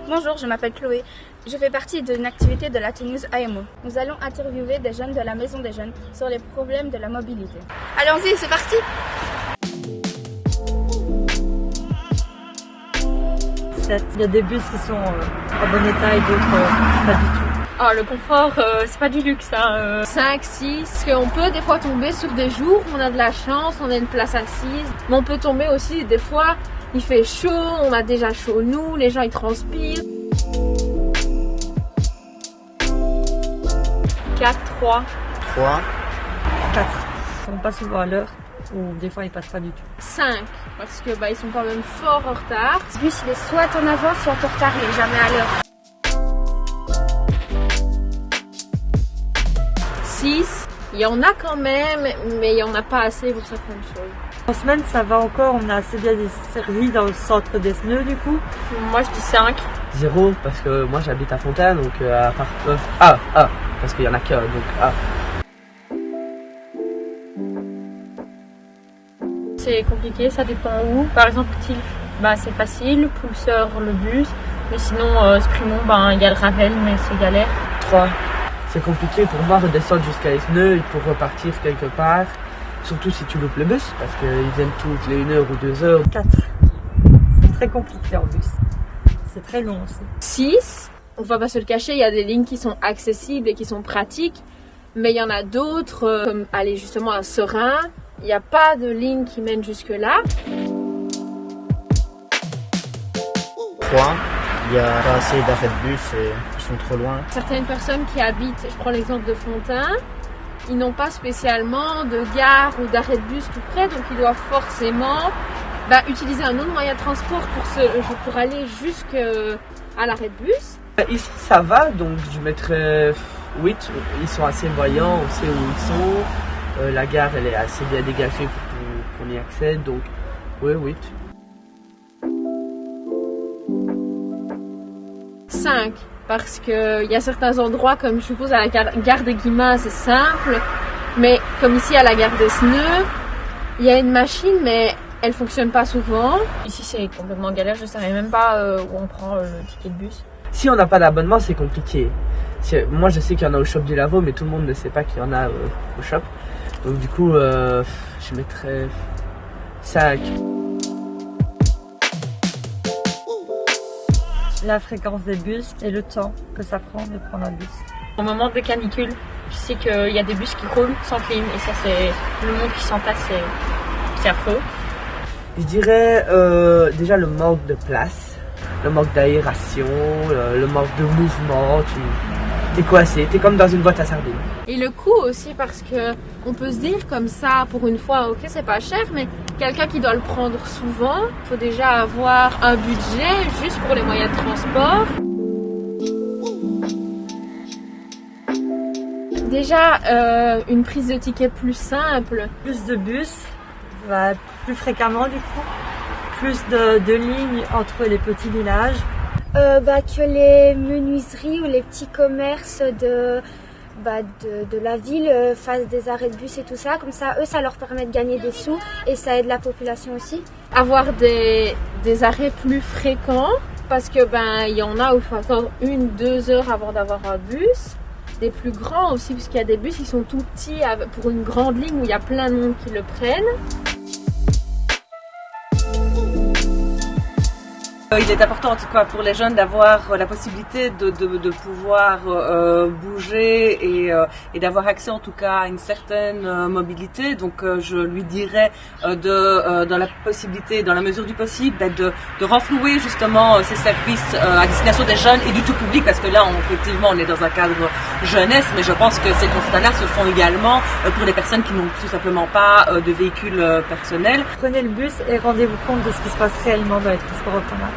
Bonjour, je m'appelle Chloé. Je fais partie d'une activité de la News AMO. Nous allons interviewer des jeunes de la Maison des Jeunes sur les problèmes de la mobilité. Allons-y, c'est parti! Il y a des bus qui sont en bon état et d'autres pas du tout. Ah, le confort, c'est pas du luxe, ça. 5, 6, on peut des fois tomber sur des jours où on a de la chance, on a une place assise. Mais on peut tomber aussi, des fois, il fait chaud, on a déjà chaud nous, les gens ils transpirent. 4, 3. 3. 4. On passe souvent à l'heure, ou des fois ils passent pas du tout. 5, parce que ils sont quand même fort en retard. Le bus il est soit en avance, soit en retard, il est jamais à l'heure. 6, il y en a quand même, mais il y en a pas assez pour certaines choses. En semaine ça va encore, on a assez bien desservi dans le centre des SNE du coup. Moi je dis 5. 0 parce que moi j'habite à Fontaine, donc à part... parce qu'il y en a que, donc C'est compliqué, ça dépend où. Par exemple, Tilf, c'est facile, Pulseur, le bus. Mais sinon, Sprimont, il y a le Ravel, mais c'est galère. 3. C'est compliqué pour moi redescendre jusqu'à Esneux pour repartir quelque part. Surtout si tu loupes le bus, parce qu'ils viennent toutes les 1 heure ou 2 heures. 4. C'est très compliqué en bus. C'est très long aussi. 6. On va pas se le cacher, il y a des lignes qui sont accessibles et qui sont pratiques. Mais il y en a d'autres, comme aller justement à Serein. Il n'y a pas de ligne qui mène jusque-là. 3. Il y a pas assez d'arrêts de bus et ils sont trop loin. Certaines personnes qui habitent, je prends l'exemple de Fontaine, ils n'ont pas spécialement de gare ou d'arrêt de bus tout près, donc ils doivent forcément utiliser un autre moyen de transport pour aller jusqu'à l'arrêt de bus. Ici ça va, donc je mettrais 8. Ils sont assez voyants, on sait où ils sont. La gare elle est assez bien dégagée pour qu'on y accède, donc oui, 8. 5, parce qu'il y a certains endroits, comme je suppose à la gare de Guillemins, c'est simple, mais comme ici à la gare d'Esneux, il y a une machine, mais elle fonctionne pas souvent. Ici c'est complètement galère, je ne savais même pas où on prend le ticket de bus. Si on n'a pas d'abonnement, c'est compliqué. Moi je sais qu'il y en a au shop du Lavaux, mais tout le monde ne sait pas qu'il y en a au shop. Donc du coup, je mettrais 5. La fréquence des bus et le temps que ça prend de prendre un bus. Au moment de canicule, je sais qu'il y a des bus qui roulent sans clim et ça c'est le monde qui s'entasse, c'est affreux. Je dirais déjà le manque de place, le manque d'aération, le manque de mouvement. T'es coincé, t'es comme dans une boîte à sardines. Et le coût aussi, parce que on peut se dire comme ça, pour une fois, ok c'est pas cher, mais quelqu'un qui doit le prendre souvent, il faut déjà avoir un budget juste pour les moyens de transport. Déjà, une prise de ticket plus simple. Plus de bus, plus fréquemment du coup. Plus de lignes entre les petits villages. Que les menuiseries ou les petits commerces de la ville fassent des arrêts de bus et tout ça. Comme ça, eux, ça leur permet de gagner des sous et ça aide la population aussi. Avoir des arrêts plus fréquents, parce que il y en a où il faut attendre 1-2 heures avant d'avoir un bus. Des plus grands aussi, puisqu'il y a des bus qui sont tout petits pour une grande ligne où il y a plein de monde qui le prennent. Il est important en tout cas pour les jeunes d'avoir la possibilité de pouvoir bouger et d'avoir accès en tout cas à une certaine mobilité. Donc je lui dirais dans la possibilité, dans la mesure du possible, de renflouer justement ces services à destination des jeunes et du tout public, parce que là effectivement on est dans un cadre jeunesse, mais je pense que ces constats-là se font également pour les personnes qui n'ont tout simplement pas de véhicule personnel. Prenez le bus et rendez-vous compte de ce qui se passe réellement dans les transports en commun.